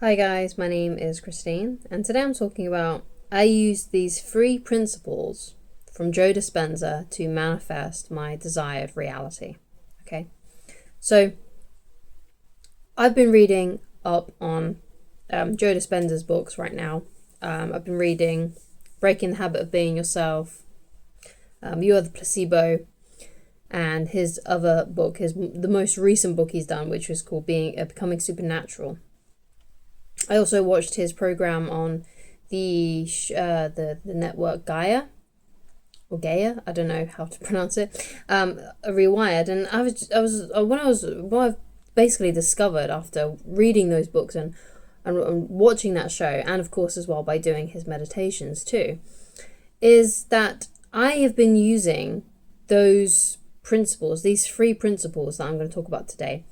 Hi guys, my name is Christine, and today I'm talking about I use these 3 principles from Joe Dispenza to manifest my desired reality. Okay, so I've been reading up on Joe Dispenza's books right now. I've been reading Breaking the Habit of Being Yourself, You Are the Placebo, and his other book, the most recent book he's done, which was called Becoming Supernatural. I also watched his program on the network Gaia or Gaia. I don't know how to pronounce it. Rewired, and what I've basically discovered after reading those books and watching that show, and of course as well by doing his meditations too, is that I have been using those principles, these 3 principles that I'm going to talk about today,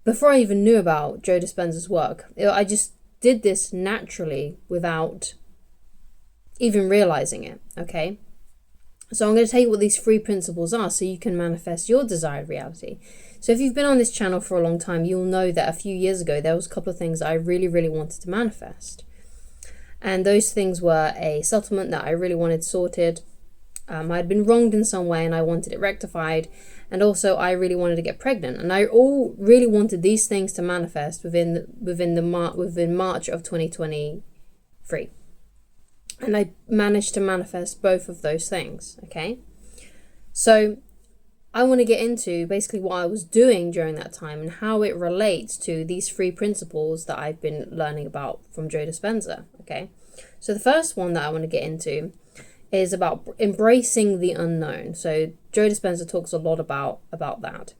before I even knew about Joe Dispenza's work. I just did this naturally without even realizing it, okay? So I'm going to tell you what these 3 principles are so you can manifest your desired reality. So if you've been on this channel for a long time, you'll know that a few years ago, there was a couple of things that I really, really wanted to manifest. And those things were a settlement that I really wanted sorted. I'd been wronged in some way and I wanted it rectified. And also I really wanted to get pregnant. And I really wanted these things to manifest within March of 2023. And I managed to manifest both of those things, okay? So I want to get into basically what I was doing during that time and how it relates to these 3 principles that I've been learning about from Joe Dispenza, okay? So the first one that I want to get into is about embracing the unknown. So Joe Dispenza talks a lot about that.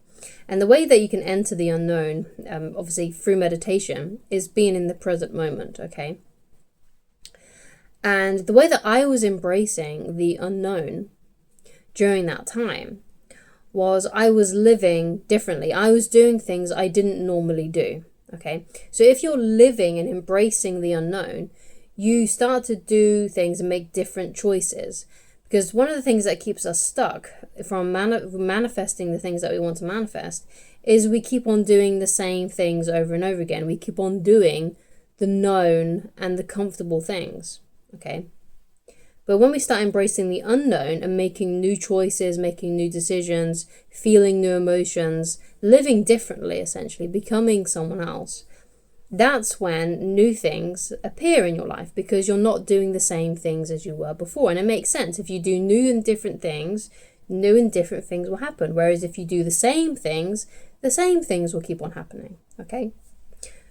And the way that you can enter the unknown, obviously through meditation, is being in the present moment, okay? And the way that I was embracing the unknown during that time was I was living differently. I was doing things I didn't normally do, okay? So if you're living and embracing the unknown, you start to do things and make different choices. Because one of the things that keeps us stuck from manifesting the things that we want to manifest is we keep on doing the same things over and over again. We keep on doing the known and the comfortable things, okay? But when we start embracing the unknown and making new choices, making new decisions, feeling new emotions, living differently, essentially, becoming someone else, that's when new things appear in your life because you're not doing the same things as you were before. And it makes sense. If you do new and different things will happen. Whereas if you do the same things will keep on happening. Okay?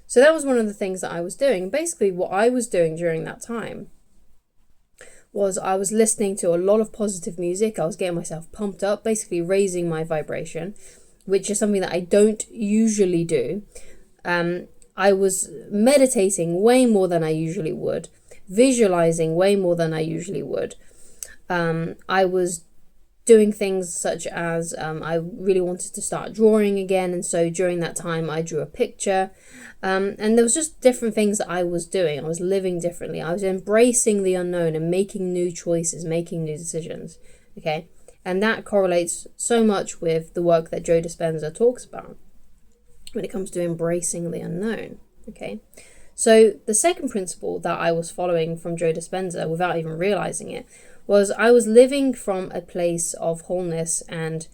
So that was one of the things that I was doing. And basically what I was doing during that time was I was listening to a lot of positive music. I was getting myself pumped up, basically raising my vibration, which is something that I don't usually do. I was meditating way more than I usually would, visualizing way more than I usually would. I was doing things such as I really wanted to start drawing again, and so during that time I drew a picture. And there was just different things that I was doing. I was living differently. I was embracing the unknown and making new choices, making new decisions. Okay, and that correlates so much with the work that Joe Dispenza talks about when it comes to embracing the unknown, okay? So the second principle that I was following from Joe Dispenza without even realizing it was I was living from a place of wholeness, and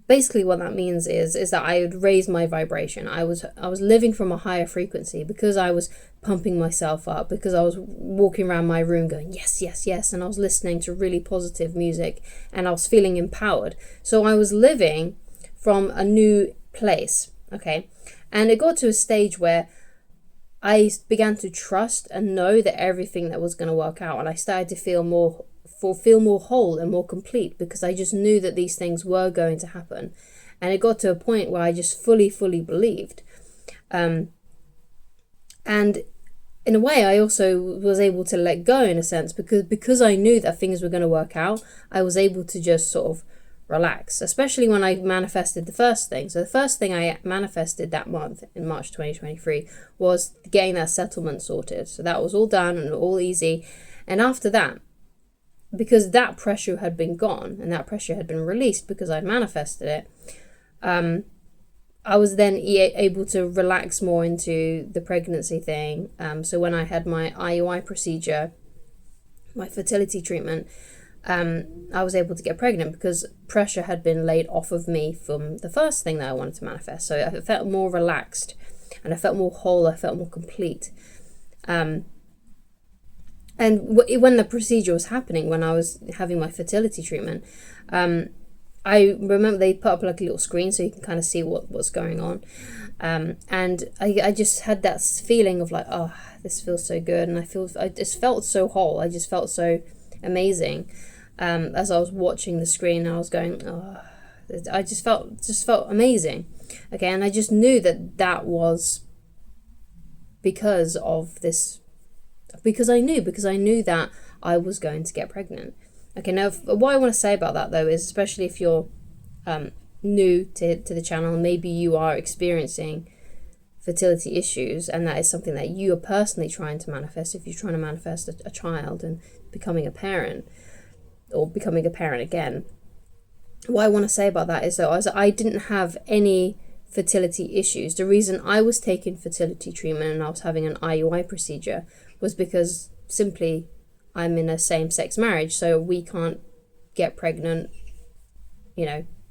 basically what that means is that I would raise my vibration. I was living from a higher frequency because I was pumping myself up, because I was walking around my room going, yes, yes, yes, and I was listening to really positive music and I was feeling empowered. So I was living from a new place, okay? And it got to a stage where I began to trust and know that everything that was going to work out, and I started to feel more whole and more complete because I just knew that these things were going to happen. And it got to a point where I just fully believed. And in a way, I also was able to let go in a sense because I knew that things were going to work out. I was able to just sort of relax, especially when I manifested the first thing. So the first thing I manifested that month in March 2023 was getting that settlement sorted. So that was all done and all easy. And after that, because that pressure had been gone and that pressure had been released because I manifested it, I was then able to relax more into the pregnancy thing. So when I had my IUI procedure, my fertility treatment, I was able to get pregnant because pressure had been laid off of me from the first thing that I wanted to manifest. So I felt more relaxed and I felt more whole, I felt more complete. And when the procedure was happening, when I was having my fertility treatment, I remember they put up like a little screen so you can kind of see what's going on. And I just had that feeling of like, oh, this feels so good. And I just felt so whole. I just felt so amazing. As I was watching the screen, I was going, oh, I just felt amazing. Okay. And I just knew that was because of this, because I knew that I was going to get pregnant. Okay, now what I want to say about that though is, especially if you're new to the channel, maybe you are experiencing fertility issues and that is something that you are personally trying to manifest, if you're trying to manifest a child and becoming a parent or becoming a parent again. What I want to say about that is that I didn't have any fertility issues. The reason I was taking fertility treatment and I was having an IUI procedure was because simply I'm in a same-sex marriage, so we can't get pregnant,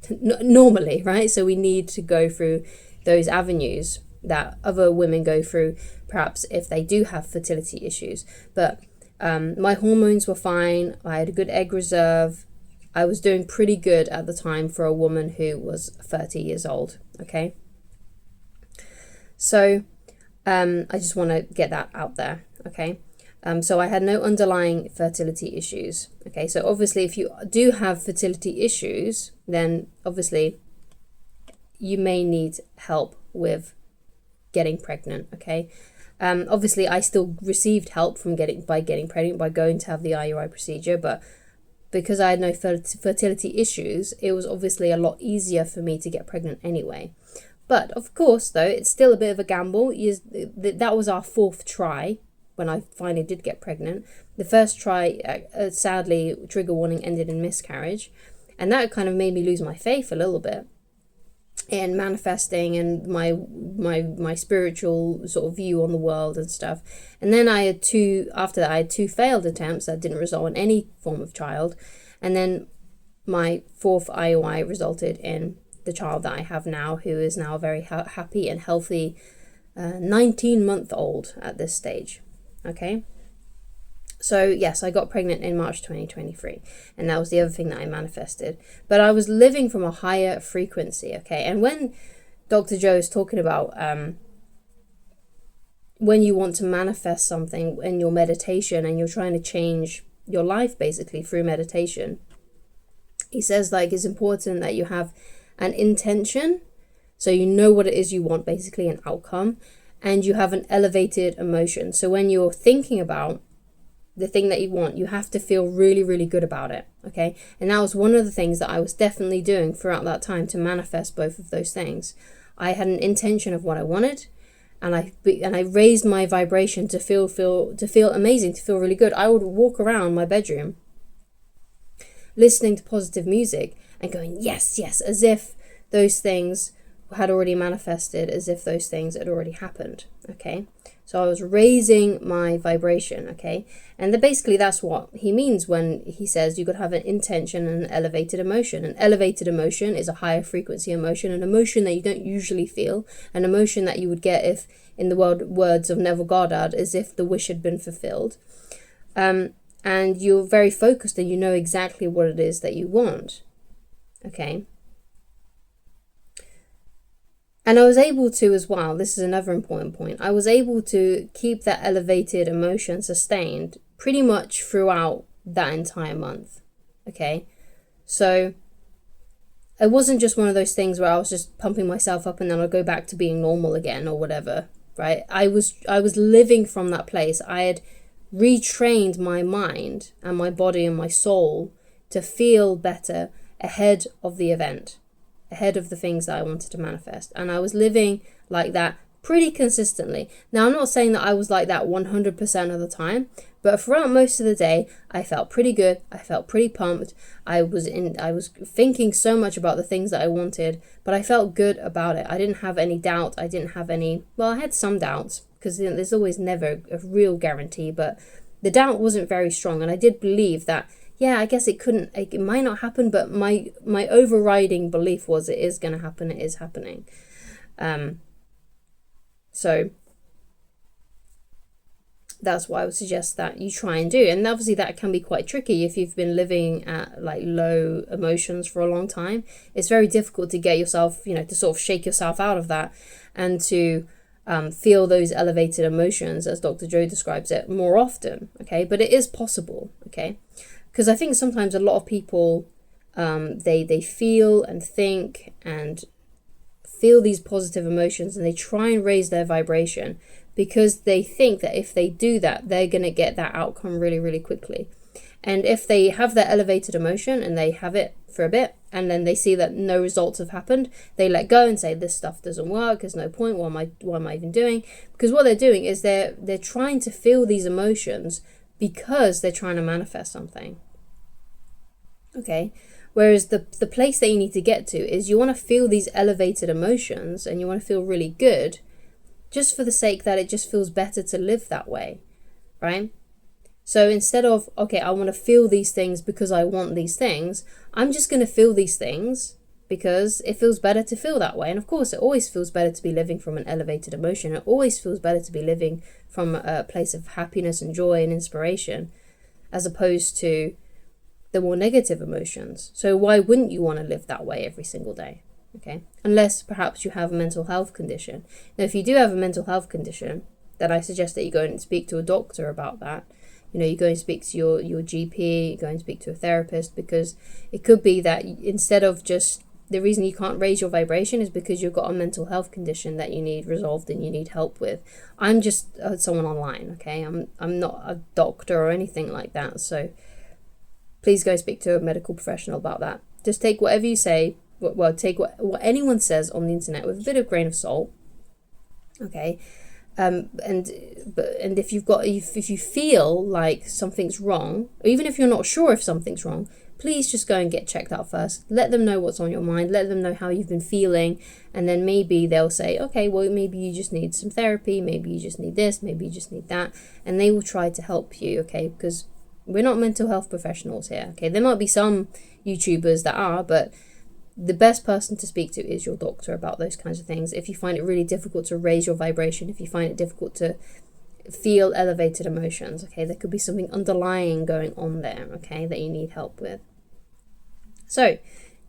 normally, right? So we need to go through those avenues that other women go through, perhaps if they do have fertility issues. But my hormones were fine. I had a good egg reserve. I was doing pretty good at the time for a woman who was 30 years old, okay? So I just want to get that out there, okay? So I had no underlying fertility issues. Okay, so obviously if you do have fertility issues, then obviously you may need help with getting pregnant, okay? Obviously I still received help from getting pregnant by going to have the IUI procedure, but because I had no fertility issues, it was obviously a lot easier for me to get pregnant anyway. But of course, though, it's still a bit of a gamble. That was our 4th try when I finally did get pregnant. The first try, sadly, trigger warning, ended in miscarriage. And that kind of made me lose my faith a little bit in manifesting and my spiritual sort of view on the world and stuff. And then after that, I had 2 failed attempts that didn't result in any form of child. And then my 4th IUI resulted in the child that I have now, who is now a very happy and healthy 19-month-old at this stage. Okay, so yes, I got pregnant in March 2023, and that was the other thing that I manifested. But I was living from a higher frequency, okay? And when Dr. Joe is talking about when you want to manifest something in your meditation and you're trying to change your life basically through meditation, he says like it's important that you have an intention, so you know what it is you want, basically an outcome, and you have an elevated emotion. So when you're thinking about the thing that you want, you have to feel really, really good about it, okay? And that was one of the things that I was definitely doing throughout that time to manifest both of those things. I had an intention of what I wanted, and I raised my vibration to feel amazing, to feel really good. I would walk around my bedroom listening to positive music and going, yes, yes, as if those things had already manifested, as if those things had already happened, okay? So I was raising my vibration, okay? And basically that's what he means when he says you could have an intention and an elevated emotion. An elevated emotion is a higher frequency emotion, an emotion that you don't usually feel, an emotion that you would get if, in the words of Neville Goddard, as if the wish had been fulfilled. And you're very focused and you know exactly what it is that you want, okay? And I was able to as well, this is another important point, I was able to keep that elevated emotion sustained pretty much throughout that entire month, okay? So it wasn't just one of those things where I was just pumping myself up and then I'll go back to being normal again or whatever, right? I was living from that place. I had retrained my mind and my body and my soul to feel better ahead of the event, ahead of the things that I wanted to manifest. And I was living like that pretty consistently. Now, I'm not saying that I was like that 100% of the time, But throughout most of the day, I felt pretty good. I felt pretty pumped. I was thinking so much about the things that I wanted, but I felt good about it. I didn't have any doubt. I didn't have any, well, I had some doubts, because there's always never a real guarantee, but the doubt wasn't very strong. And I did believe that, yeah, I guess it might not happen, but my overriding belief was it is going to happen. It is happening. So that's what I would suggest that you try and do. And obviously that can be quite tricky if you've been living at like low emotions for a long time. It's very difficult to get yourself, to sort of shake yourself out of that and to feel those elevated emotions, as Dr. Joe describes it, more often. Okay, but it is possible. Okay, because I think sometimes a lot of people they feel and think and feel these positive emotions, and they try and raise their vibration because they think that if they do that, they're going to get that outcome really, really quickly. And if they have that elevated emotion and they have it for a bit, and then they see that no results have happened, they let go and say, this stuff doesn't work, there's no point, what am I even doing? Because what they're doing is they're trying to feel these emotions because they're trying to manifest something. Okay, whereas the place that you need to get to is you want to feel these elevated emotions and you want to feel really good, just for the sake that it just feels better to live that way, right? So instead of, okay, I want to feel these things because I want these things, I'm just going to feel these things because it feels better to feel that way. And of course, it always feels better to be living from an elevated emotion. It always feels better to be living from a place of happiness and joy and inspiration, as opposed to the more negative emotions. So why wouldn't you want to live that way every single day? Okay, unless perhaps you have a mental health condition. Now, if you do have a mental health condition, then I suggest that you go and speak to a doctor about that. You go and speak to your GP, you go and speak to a therapist, because it could be that instead of just, the reason you can't raise your vibration is because you've got a mental health condition that you need resolved and you need help with. I'm just someone online, okay? I'm not a doctor or anything like that, so please go speak to a medical professional about that. Just take whatever you say, take what anyone says on the internet with a bit of grain of salt, okay? And if you feel like something's wrong, or even if you're not sure if something's wrong, please just go and get checked out first. Let them know what's on your mind. Let them know how you've been feeling, and then maybe they'll say, okay, well, maybe you just need some therapy. Maybe you just need this. Maybe you just need that, and they will try to help you. Okay, because we're not mental health professionals here. Okay, there might be some YouTubers that are, but the best person to speak to is your doctor about those kinds of things. If you find it really difficult to raise your vibration, if you find it difficult to feel elevated emotions, okay, there could be something underlying going on there, okay, that you need help with. So,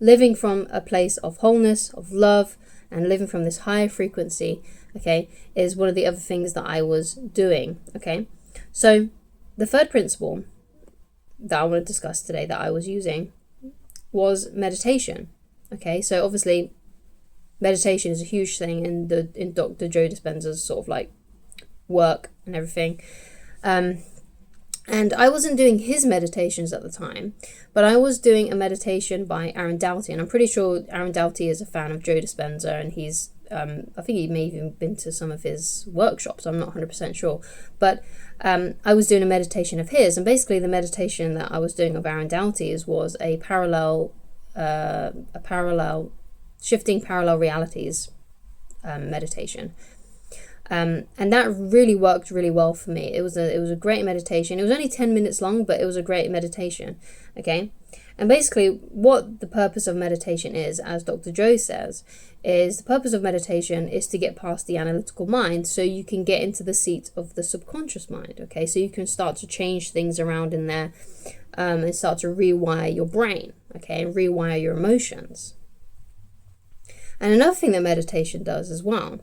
living from a place of wholeness, of love, and living from this higher frequency, okay, is one of the other things that I was doing, okay. So, the third principle that I want to discuss today that I was using was meditation. Okay, so obviously meditation is a huge thing in Dr. Joe Dispenza's sort of like work and everything. And I wasn't doing his meditations at the time, but I was doing a meditation by Aaron Doughty, and I'm pretty sure Aaron Doughty is a fan of Joe Dispenza, and he's I think he may have even been to some of his workshops. I'm not 100% sure, but I was doing a meditation of his, and basically the meditation that I was doing of Aaron Doughty's was a parallel shifting parallel realities meditation, and that really worked really well for me. It was a great meditation. It was only 10 minutes long, but it was a great meditation. Okay, and basically what the purpose of meditation is, as Dr. Joe says, is the purpose of meditation is to get past the analytical mind so you can get into the seat of the subconscious mind. Okay, so you can start to change things around in there, and start to rewire your brain, okay, and rewire your emotions. And another thing that meditation does as well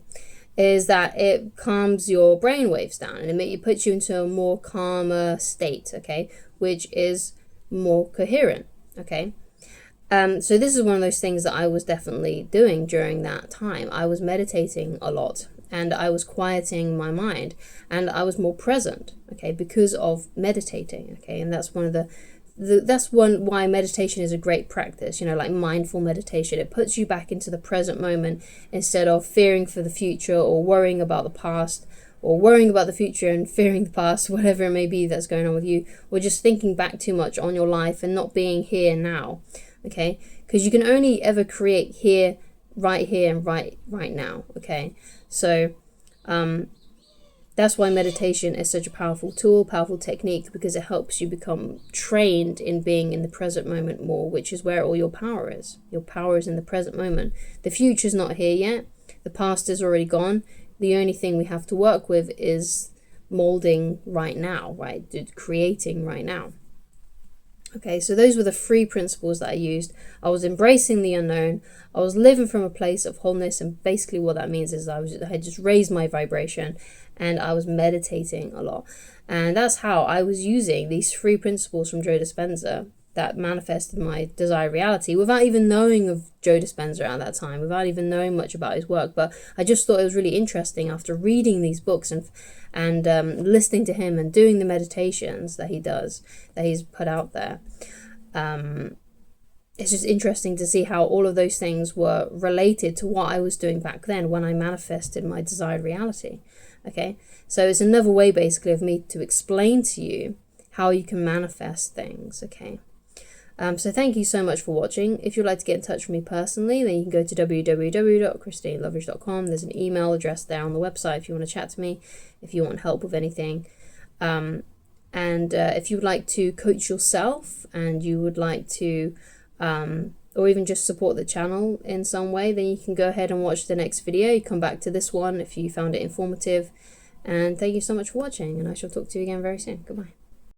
is that it calms your brain waves down, and it puts you into a more calmer state, okay, which is more coherent, okay. So this is one of those things that I was definitely doing during that time. I was meditating a lot, and I was quieting my mind, and I was more present, okay, because of meditating, okay. And that's one of why meditation is a great practice, like mindful meditation. It puts you back into the present moment instead of fearing for the future or worrying about the past or worrying about the future and fearing the past, whatever it may be that's going on with you, or just thinking back too much on your life and not being here now, okay? Because you can only ever create here and right now, okay? So that's why meditation is such a powerful tool, powerful technique, because it helps you become trained in being in the present moment more, which is where all your power is. Your power is in the present moment. The future's not here yet. The past is already gone. The only thing we have to work with is molding right now, right? Creating right now. Okay, so those were the 3 principles that I used. I was embracing the unknown. I was living from a place of wholeness, and basically what that means is I had just raised my vibration, and I was meditating a lot. And that's how I was using these 3 principles from Joe Dispenza that manifested my desired reality without even knowing of Joe Dispenza at that time, without even knowing much about his work. But I just thought it was really interesting after reading these books and listening to him and doing the meditations that he does, that he's put out there. It's just interesting to see how all of those things were related to what I was doing back then when I manifested my desired reality. Okay, so it's another way basically of me to explain to you how you can manifest things. Okay. So thank you so much for watching. If you'd like to get in touch with me personally, then you can go to www.christineloveridge.com. There's an email address there on the website if you want to chat to me, if you want help with anything. And if you would like to coach yourself and you would like to, or even just support the channel in some way, then you can go ahead and watch the next video. You come back to this one if you found it informative. And thank you so much for watching, and I shall talk to you again very soon. Goodbye.